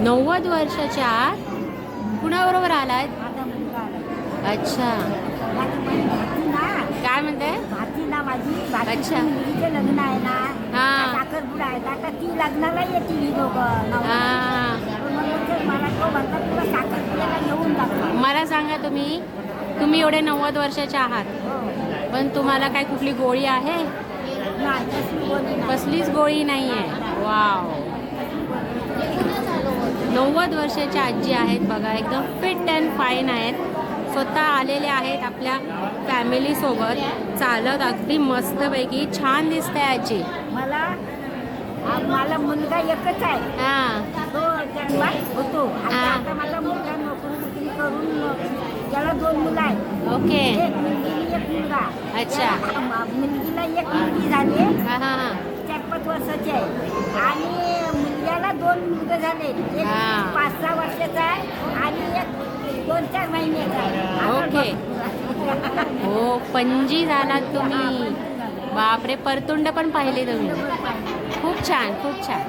90 वर्षाच्या आत कुणाबरोबर आलात? माझा मुलगा आला. अच्छा, माझी भाची ना, काय म्हणते? भाची ना माझी अच्छा. भाची मुलीचं लग्न आहे ना, हा. साखरपुडा आहे आता ती लग्नाला येते ही दोघं नवरा. हा. पण मग ते मला तो म्हणतात तुला साखरपुड्याला घेऊन टाका. मला सांगा तुम्ही एवढे 90 वर्षाचे आहात, हो. पण तुम्हाला काय कुठली गोळी आहे? नाही तशी बोलली नाही. कसलीच गोळी नाही आहे. वाव, 90 वर्षाच्या आजी आहेत बघा, एकदम फिट अँड फाईन आहेत. स्वतः आलेले आहेत आपल्या फॅमिलीसोबत चालत, अगदी मस्तपैकी छान दिसते आजी. मला मुलगा एकच आहे. हां. तो जन्मात होतो. हा. आता माझा मुलगा नोकरी करून त्याला 2 मुलं आहेत. ओके. एक मुलगी एक मुलगा. अच्छा. मुलगीला एक मुलगी झाली, हां हां हां. 4-5 वर्षाची आहे. आणि मुलग्याला 2 मुलगे झाले. एक हा. 5-6 वर्षाचा आहे आणि एक 2-4 महिन्याचा आहे. ओके. हो, पणजी झालात तुम्ही. बापरे, परतुंड पण पाहिले तुम्ही. खूप छान, खूप छान.